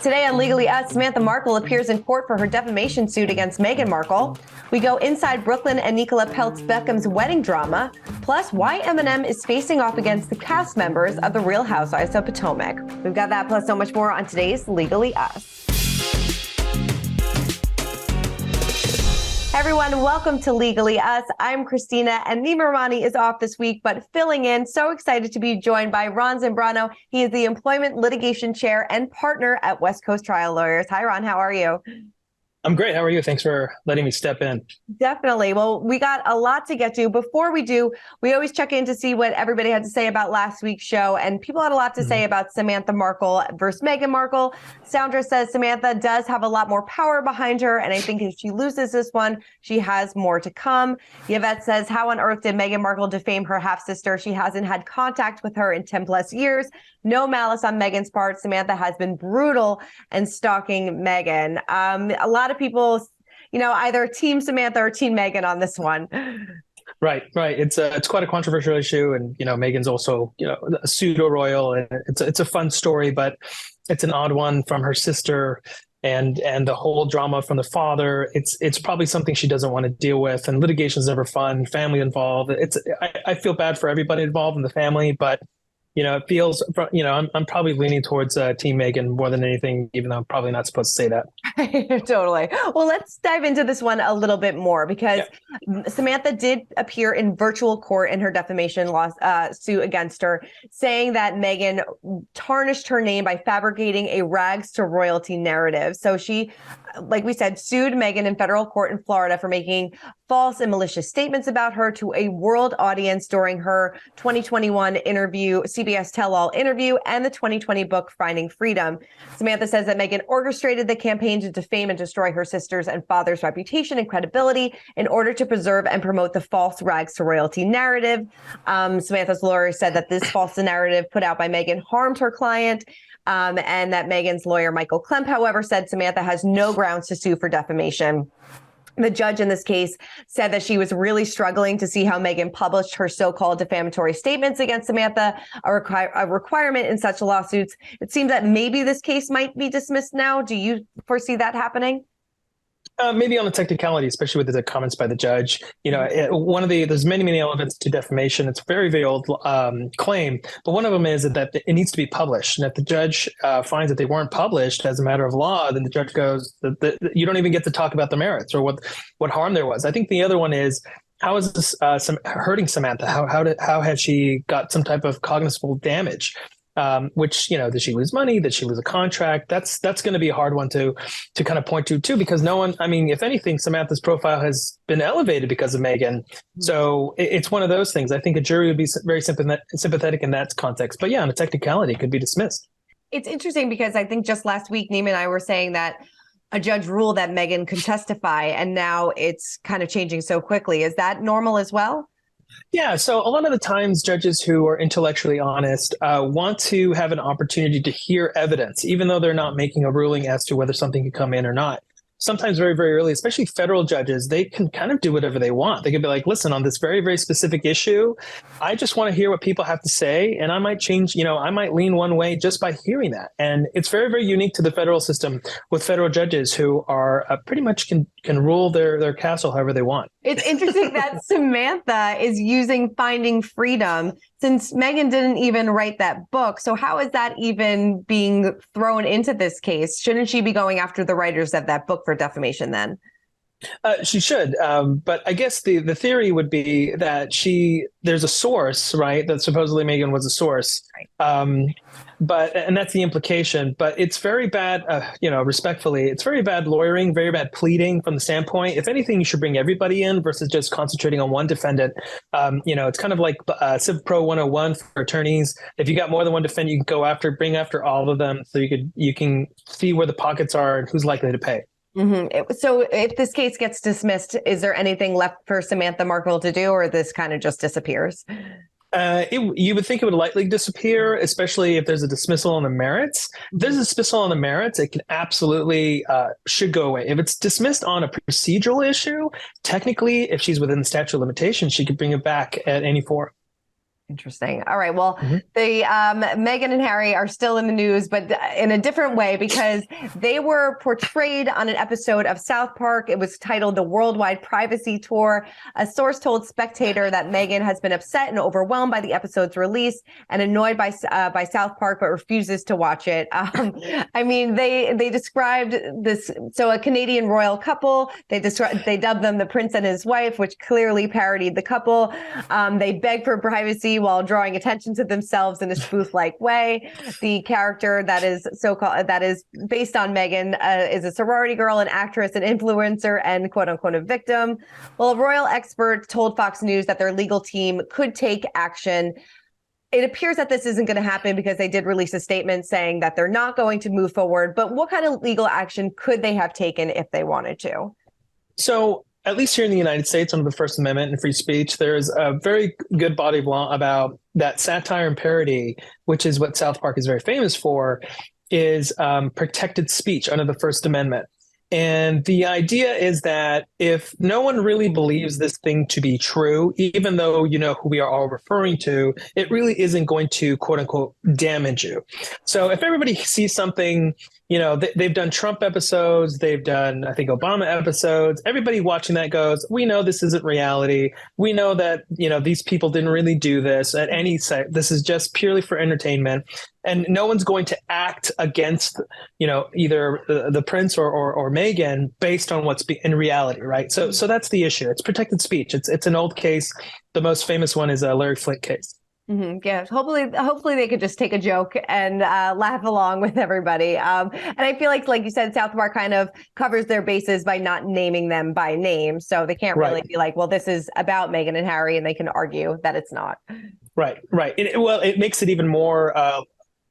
Today on Legally Us, Samantha Markle appears in court for her defamation suit against Meghan Markle. We go inside Brooklyn and Nicola Peltz Beckham's wedding drama, plus why Eminem is facing off against the cast members of The Real Housewives of Potomac. We've got that plus so much more on today's Legally Us. Hey everyone, welcome to Legally Us. I'm Christina, and Nima Rahmani is off this week, but filling in. So excited to be joined by Ron Zambrano. He is the Employment Litigation Chair and Partner at West Coast Trial Lawyers. Hi, Ron. How are you? I'm great. How are you? Thanks for letting me step in. Definitely. Well, we got a lot to get to. Before we do, we always check in to see what everybody had to say about last week's show. And people had a lot to say about Samantha Markle versus Meghan Markle. Sandra says Samantha does have a lot more power behind her. And I think if she loses this one, she has more to come. Yvette says, how on earth did Meghan Markle defame her half-sister? She hasn't had contact with her in 10 plus years. No malice on Meghan's part. Samantha has been brutal and stalking Meghan. A lot of people, either team Samantha or team Meghan on this one. Right. It's quite a controversial issue, and Meghan's also a pseudo royal, and it's a fun story, but it's an odd one from her sister, and the whole drama from the father. It's probably something she doesn't want to deal with, and litigation's never fun. Family involved. I feel bad for everybody involved in the family, but it feels, I'm probably leaning towards Team Meghan more than anything, even though I'm probably not supposed to say that. Totally. Well, let's dive into this one a little bit more because Samantha did appear in virtual court in her defamation suit against her, saying that Meghan tarnished her name by fabricating a rags to royalty narrative. So she, like we said, sued Meghan in federal court in Florida for making false and malicious statements about her to a world audience during her 2021 interview, CBS Tell-All interview, and the 2020 book, Finding Freedom. Samantha says that Meghan orchestrated the campaign to defame and destroy her sister's and father's reputation and credibility in order to preserve and promote the false rags to royalty narrative. Samantha's lawyer said that this false narrative put out by Meghan harmed her client. And that Meghan's lawyer, Michael Klemp, however, said Samantha has no grounds to sue for defamation. The judge in this case said that she was really struggling to see how Meghan published her so-called defamatory statements against Samantha, a requirement in such lawsuits. It seems that maybe this case might be dismissed now. Do you foresee that happening? Maybe on the technicality, especially with the comments by the judge. There's many elements to defamation. It's a very, very old claim, but one of them is that it needs to be published. And if the judge finds that they weren't published as a matter of law, then the judge goes, you don't even get to talk about the merits or what harm there was. I think the other one is, how is this hurting Samantha? How has she got some type of cognizable damage? Did she lose money? Did she lose a contract? That's going to be a hard one to kind of point to too, because if anything, Samantha's profile has been elevated because of Meghan. So it's one of those things. I think a jury would be very sympathetic in that context. But yeah, on a technicality, it could be dismissed. It's interesting because I think just last week, Nima and I were saying that a judge ruled that Meghan could testify, and now it's kind of changing so quickly. Is that normal as well? Yeah, so a lot of the times judges who are intellectually honest want to have an opportunity to hear evidence, even though they're not making a ruling as to whether something can come in or not. Sometimes very, very early, especially federal judges, they can kind of do whatever they want. They could be like, listen, on this very, very specific issue, I just want to hear what people have to say. And I might change, I might lean one way just by hearing that. And it's very, very unique to the federal system with federal judges who are pretty much can rule their castle however they want. It's interesting that Samantha is using Finding Freedom since Meghan didn't even write that book. So how is that even being thrown into this case? Shouldn't she be going after the writers of that book for defamation then? She should. But I guess the theory would be that there's a source, right? That supposedly Meghan was a source. Right. And that's the implication. But it's very bad, respectfully, it's very bad lawyering, very bad pleading from the standpoint. If anything, you should bring everybody in versus just concentrating on one defendant. It's kind of like Civ Pro 101 for attorneys. If you got more than one defendant, you can bring after all of them, so you can see where the pockets are and who's likely to pay. Mm-hmm. So if this case gets dismissed, is there anything left for Samantha Markle to do, or this kind of just disappears? You would think it would likely disappear, especially if there's a dismissal on the merits. If there's a dismissal on the merits, it can absolutely should go away. If it's dismissed on a procedural issue, technically, if she's within the statute of limitations, she could bring it back at any forum. Interesting. All right. Well, Mhm. the Meghan and Harry are still in the news, but in a different way because they were portrayed on an episode of South Park. It was titled "The Worldwide Privacy Tour." A source told Spectator that Meghan has been upset and overwhelmed by the episode's release and annoyed by South Park, but refuses to watch it. I mean, they described this. So a Canadian royal couple. They dubbed them the prince and his wife, which clearly parodied the couple. They begged for privacy while drawing attention to themselves in a spoof-like way. The character that is based on Meghan is a sorority girl, an actress, an influencer, and quote unquote a victim. Well, a royal expert told Fox News that their legal team could take action. It appears that this isn't going to happen because they did release a statement saying that they're not going to move forward. But what kind of legal action could they have taken if they wanted to? So, at least here in the United States, under the First Amendment and free speech, there's a very good body of law about that satire and parody, which is what South Park is very famous for, is protected speech under the First Amendment. And the idea is that if no one really believes this thing to be true, even though you know who we are all referring to, it really isn't going to, quote unquote, damage you. So if everybody sees something, you know, they've done Trump episodes, they've done, I think, Obama episodes. Everybody watching that goes, we know this isn't reality. We know that, you know, these people didn't really do this at any site. This is just purely for entertainment. And no one's going to act against, you know, either the prince or Meghan based on what's in reality, right? So that's the issue. It's protected speech. It's an old case. The most famous one is a Larry Flynt case. Mm-hmm. Yeah, hopefully they could just take a joke and laugh along with everybody. And I feel like you said, South Park kind of covers their bases by not naming them by name, so they can't really be like, well, this is about Meghan and Harry, and they can argue that it's not. Right. It makes it even more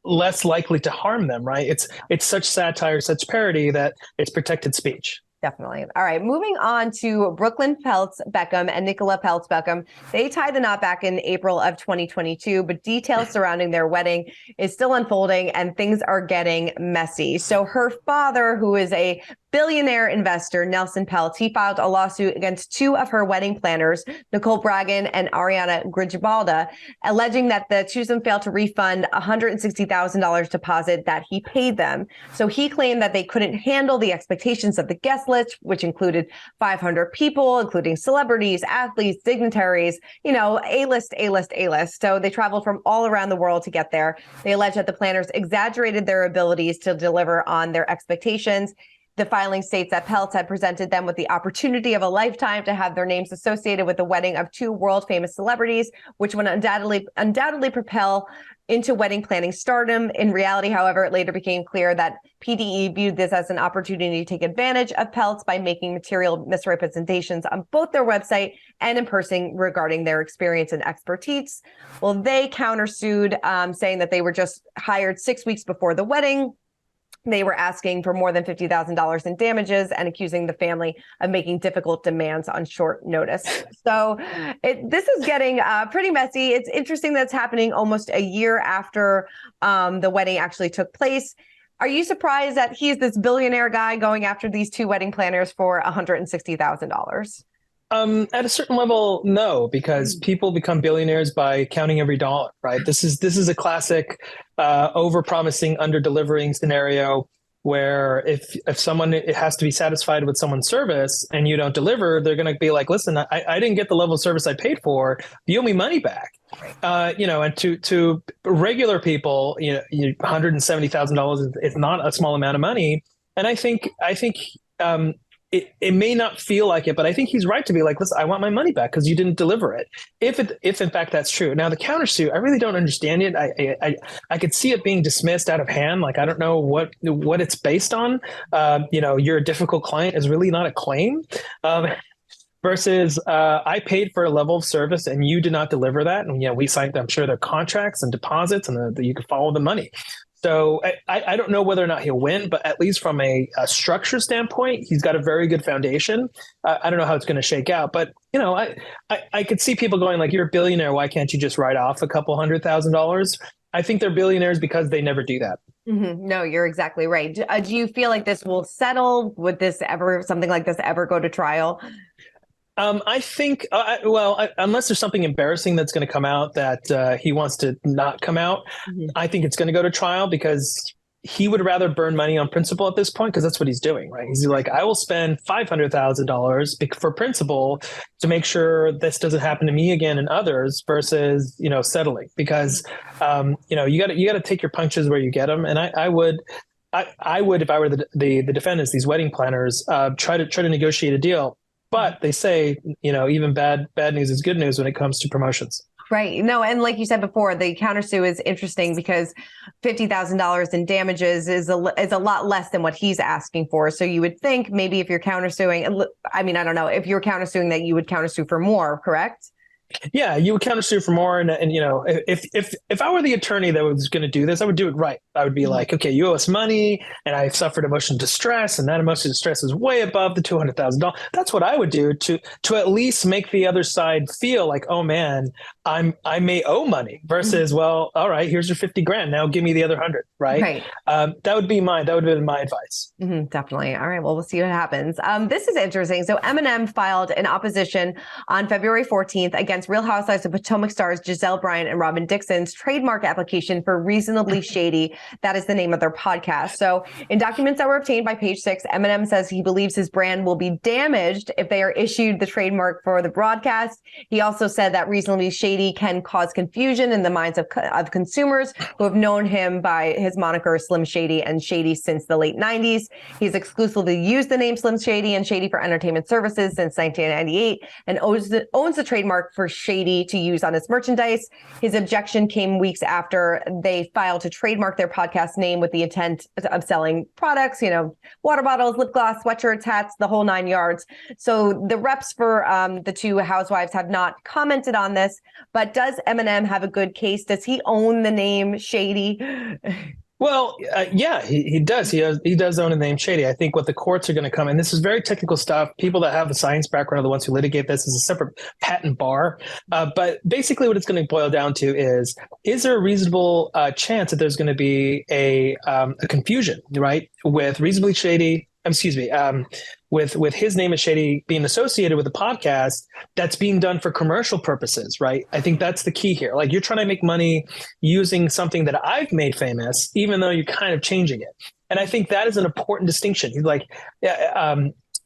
less likely to harm them, right? It's such satire, such parody that it's protected speech. Definitely. All right. Moving on to Brooklyn Peltz Beckham and Nicola Peltz Beckham. They tied the knot back in April of 2022, but details surrounding their wedding is still unfolding and things are getting messy. So her father, who is a billionaire investor, Nelson Peltz, he filed a lawsuit against two of her wedding planners, Nicole Bragin and Ariana Grijalba, alleging that the two of them failed to refund $160,000 deposit that he paid them. So he claimed that they couldn't handle the expectations of the guest list, which included 500 people, including celebrities, athletes, dignitaries, you know, A-list. So they traveled from all around the world to get there. They allege that the planners exaggerated their abilities to deliver on their expectations. The filing states that Peltz had presented them with the opportunity of a lifetime to have their names associated with the wedding of two world famous celebrities, which would undoubtedly propel into wedding planning stardom. In reality, however, it later became clear that PDE viewed this as an opportunity to take advantage of Peltz by making material misrepresentations on both their website and in person regarding their experience and expertise. Well, they countersued, saying that they were just hired 6 weeks before the wedding. They were asking for more than $50,000 in damages and accusing the family of making difficult demands on short notice. So this is getting pretty messy. It's interesting that it's happening almost a year after the wedding actually took place. Are you surprised that he's this billionaire guy going after these two wedding planners for $160,000? At a certain level, no, because people become billionaires by counting every dollar, right? This is a classic over-promising, under-delivering scenario where if someone has to be satisfied with someone's service and you don't deliver, they're going to be like, listen, I didn't get the level of service I paid for. You owe me money back. You know, and to regular people, you know, $170,000 is not a small amount of money. And I think it may not feel like it, but I think he's right to be like, listen, I want my money back because you didn't deliver it. If in fact that's true. Now the countersuit, I really don't understand it. I could see it being dismissed out of hand. Like, I don't know what it's based on. You know, you're a difficult client is really not a claim. Versus I paid for a level of service and you did not deliver that. And, you know, we signed, I'm sure, their contracts and deposits and you can follow the money. So I don't know whether or not he'll win, but at least from a structure standpoint, he's got a very good foundation. I don't know how it's going to shake out, but you know, I could see people going like, "You're a billionaire. Why can't you just write off a couple $100,000?" I think they're billionaires because they never do that. Mm-hmm. No, you're exactly right. Do you feel like this will settle? Would something like this ever go to trial? I think, unless there's something embarrassing that's going to come out that he wants to not come out, I think it's going to go to trial because he would rather burn money on principle at this point because that's what he's doing, right? He's like, I will spend $500,000 for principle to make sure this doesn't happen to me again and others versus, settling because, you got to take your punches where you get them. And I would, if I were the defendants, these wedding planners, try to negotiate a deal. But they say, even bad news is good news when it comes to promotions. Right. No, and like you said before, the countersue is interesting because $50,000 in damages is a lot less than what he's asking for. So you would think maybe if you're countersuing, I don't know, if you're countersuing that you would countersue for more, correct? Yeah, you would countersue for more. And if I were the attorney that was going to do this, I would do it right. I would be like, okay, you owe us money and I've suffered emotional distress and that emotional distress is way above the $200,000. That's what I would do to at least make the other side feel like, oh man, I may owe money versus, well, all right, here's your 50 grand. Now give me the other 100. Right. That would be my advice. Definitely. All right. Well, we'll see what happens. This is interesting. So Eminem filed an opposition on February 14th against Real Housewives of Potomac stars Giselle Bryant and Robin Dixon's trademark application for Reasonably Shady. That is the name of their podcast. So in documents that were obtained by Page Six, Eminem says he believes his brand will be damaged if they are issued the trademark for the broadcast. He also said that Reasonably Shady can cause confusion in the minds of consumers who have known him by his moniker Slim Shady and Shady since the late 90s. He's exclusively used the name Slim Shady and Shady for entertainment services since 1998 and owns the trademark for Shady to use on its merchandise. His objection came weeks after they filed to trademark their podcast name with the intent of selling products, water bottles, lip gloss, sweatshirts, hats, the whole 9 yards. So the reps for the two housewives have not commented on this, but does Eminem have a good case? Does he own the name Shady? Well, yeah, he does. He does own the name Shady. I think what the courts are going to come, and this is very technical stuff. People that have the science background are the ones who litigate this as a separate patent bar. But basically what it's going to boil down to is there a reasonable chance that there's going to be a confusion, right, with Reasonably Shady, with his name as Shady being associated with a podcast that's being done for commercial purposes, right? I think that's the key here. Like you're trying to make money using something that I've made famous, even though you're kind of changing it. And I think that is an important distinction. He's like,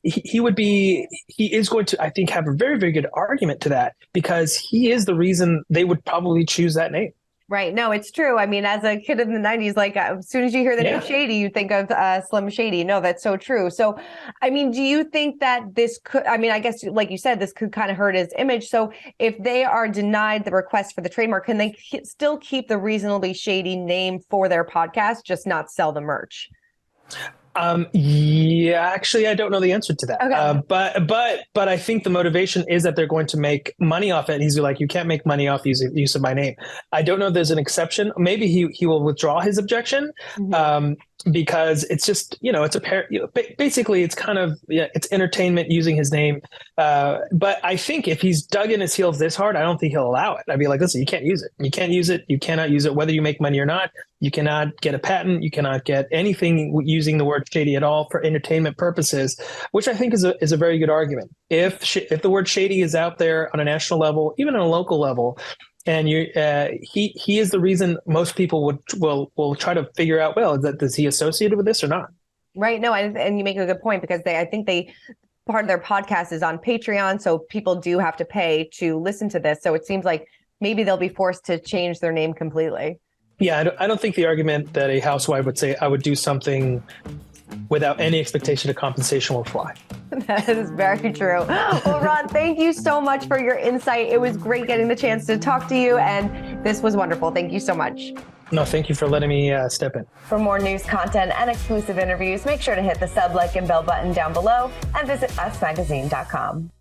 he is going to, I think, have a very, very good argument to that because he is the reason they would probably choose that name. Right. No, it's true. As a kid in the 90s, like as soon as you hear the name Shady, you think of Slim Shady. No, that's so true. So, do you think that this could, I guess, like you said, this could kind of hurt his image. So if they are denied the request for the trademark, can they still keep the Reasonably Shady name for their podcast, just not sell the merch? Yeah, actually, I don't know the answer to that. Okay. But I think the motivation is that they're going to make money off it. And he's like, you can't make money off use of my name. I don't know if there's an exception. Maybe he will withdraw his objection. Because it's just, it's basically it's kind of, it's entertainment using his name. But I think if he's dug in his heels this hard, I don't think he'll allow it. I'd be like, listen, you can't use it. You can't use it. You cannot use it, whether you make money or not. You cannot get a patent. You cannot get anything using the word shady at all for entertainment purposes, which I think is a very good argument. If the word shady is out there on a national level, even on a local level, and he is the reason most people will try to figure out, well, is he associated with this or not? Right. No, and you make a good point because I think part of their podcast is on Patreon, so people do have to pay to listen to this. So it seems like maybe they'll be forced to change their name completely. Yeah, I don't think the argument that a housewife would say, I would do something without any expectation of compensation will fly. That is very true. Well, Ron, thank you so much for your insight. It was great getting the chance to talk to you, and this was wonderful. Thank you so much. No, thank you for letting me step in. For more news content and exclusive interviews, make sure to hit the sub, like, and bell button down below and visit usmagazine.com.